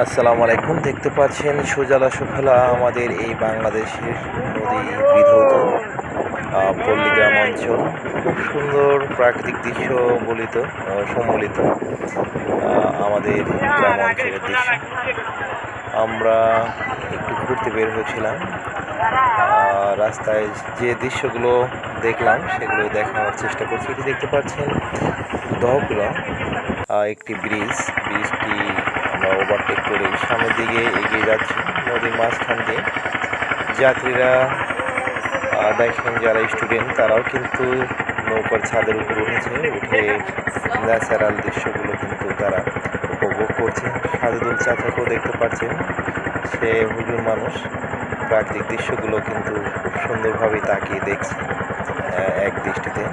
আসসালামু আলাইকুম। দেখতে পাচ্ছেন সুজলা সুফলা আমাদের এই বাংলাদেশের নদী বিধৌত পল্লীগ্রাম অঞ্চল। খুব সুন্দর প্রাকৃতিক দৃশ্য বলিত সম্বলিত আমাদের গ্রাম অঞ্চলের দৃশ্য। আমরা একটু ঘুরতে বের হয়েছিলাম। রাস্তায় যে দৃশ্যগুলো দেখলাম সেগুলো দেখানোর চেষ্টা করছি। এটি দেখতে পাচ্ছেন দহকুলা একটি ব্রিজটি আমরা ওভারটেক করে সামনের দিকে এগিয়ে যাচ্ছি নদীর মাঝখান দিয়ে। যাত্রীরা দেখেন যারা স্টুডেন্ট তারাও কিন্তু নৌকার ছাদের উপর উঠে ন্যাচারাল দৃশ্যগুলো কিন্তু তারা উপভোগ করছে। সাজেদুল চাচাকেও দেখতে পাচ্ছেন, সে হুজুর মানুষ, প্রাকৃতিক দৃশ্যগুলো কিন্তু খুব সুন্দরভাবে তাকিয়ে দেখছে এক দৃষ্টিতে।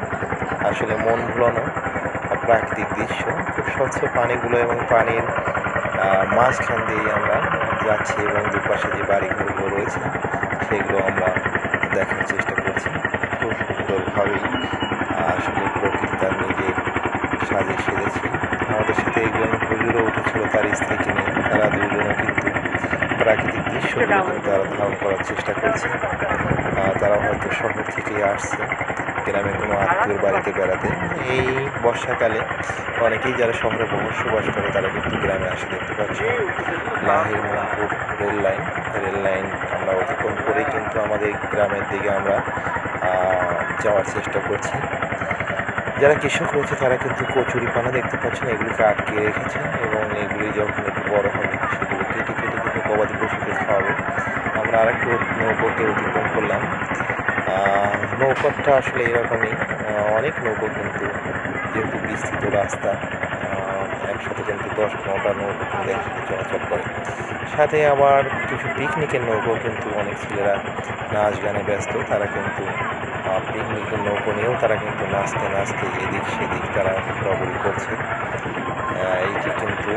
আসলে মন ভুলানো প্রাকৃতিক দৃশ্য, খুব স্বচ্ছ পানিগুলো এবং পানির মাঝখান দিয়ে আমরা যাচ্ছি এবং দুপাশে যে বাড়িঘরগুলো রয়েছে সেগুলো আমরা দেখার চেষ্টা করছি। খুব সুন্দরভাবেই আসলে প্রকৃতি তার নিজের সাজে সেজেছে। আমাদের সাথে একজন হুজুরও উঠেছিল তার স্ত্রীকে নিয়ে। তারা দুজনে কিন্তু প্রাকৃতিক দৃশ্যগুলো কিন্তু তারা ধারণ করার চেষ্টা করছে। তারা হয়তো শহর থেকে আসছে গ্রামে কোনো আত্মীয়র বাড়িতে বেড়াতে। এই বর্ষাকালে অনেকেই যারা শহরে বসবাস করে তারা কিন্তু গ্রামে আসে। দেখতে পাচ্ছি লাহিড় মোহাম্মদপুর রেল লাইন আমরা অতিক্রম করেই কিন্তু আমাদের গ্রামের দিকে আমরা যাওয়ার চেষ্টা করছি। যারা কৃষক রয়েছে তারা কিন্তু কচুরিপানা দেখতে পাচ্ছেন, এগুলিকে আটকে রেখেছে এবং এগুলি যখন একটু বড় হবে সেগুলো কেটে কিন্তু গবাদি পশুকে খাওয়াবে। আমরা আরেকটু নৌকোকে অতিক্রম করলাম। নৌকাটা আসলে এরকমই, অনেক নৌকো কিন্তু যেহেতু বিস্তৃত রাস্তা, একসাথে কিন্তু 10-15টা নৌকো কিন্তু একসাথে চলাচল করে। সাথে আবার কিছু পিকনিকের নৌকো কিন্তু অনেক ছেলেরা নাচ গানে ব্যস্ত। তারা কিন্তু পিকনিকের নৌকো নিয়েও তারা কিন্তু নাচতে এদিক সেদিক তারা ঘোরাঘুরি করছে। এইটি কিন্তু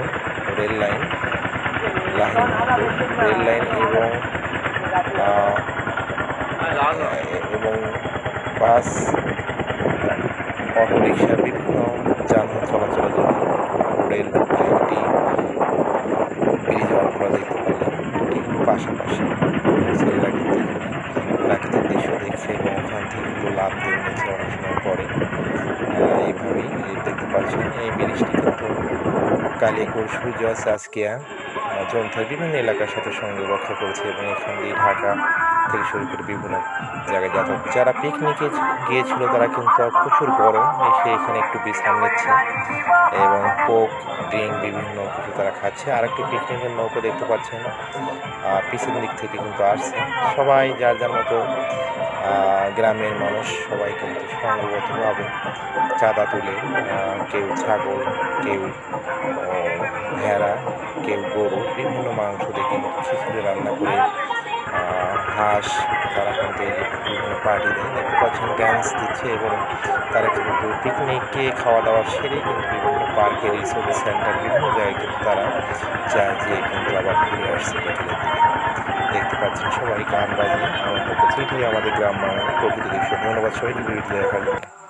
রেল লাইন, রেল লাইন এবং বাস, অটোরিকশা, বিভিন্ন যানবাহন চলাচলের জন্য রেল একটি ব্রিজ আপনারা দেখতে পারলেন। দুটি পাশাপাশি ছেলেরা কিন্তু প্রাকৃতিক দৃশ্য দেখছে এবং ওখান থেকে কিন্তু লাভ দিয়ে নিচ্ছে অনেক সময় পরে। এইভাবেই দেখতে পাচ্ছেন এই ব্রিজটি কিন্তু কালিয়াকৈর সূর্য চাষকিয়া জমথার বিভিন্ন এলাকার সাথে সংযোগ রক্ষা করেছে এবং এখান দিয়ে ঢাকা থেকে শুরু করে বিভিন্ন জায়গায় যাতায়াত। যারা পিকনিকে গিয়েছিল তারা কিন্তু প্রচুর গরম এসে এখানে একটু বিশ্রাম নিচ্ছে এবং কোক ড্রিঙ্ক বিভিন্ন কিছু তারা খাচ্ছে। আর একটি পিকনিকের নৌকো দেখতে পাচ্ছেন পিছন দিক থেকে কিন্তু আসছে। সবাই যার যার মতো গ্রামের মানুষ সবাই কিন্তু সংঘবদ্ধভাবে চাঁদা তুলে, কেউ ছাগল, কেউ ভেড়া, কেউ গরু, বিভিন্ন মাংস দিয়ে কিন্তু খিচুড়ি রান্না করে, হাঁস তারা কিন্তু বিভিন্ন পার্টি দেয়। দেখতে পাচ্ছেন ড্যান্স দিচ্ছে এবং তারা কিন্তু পিকনিকে খাওয়া দাওয়া সেরে কিন্তু বিভিন্ন পার্কে, রিসোর্ট সেন্টার বিভিন্ন জায়গায় কিন্তু তারা যায়, যেয়ে কিন্তু আবার ফিরে আসছে বিকেলের দিকে। দেখতে পাচ্ছেন সবাই গান বাজিয়ে আনন্দ করছে। এটি আমাদের গ্রাম বাংলার প্রকৃতি দৃশ্য। ধন্যবাদ সবাইকে ভিডিওটি দেখার জন্য।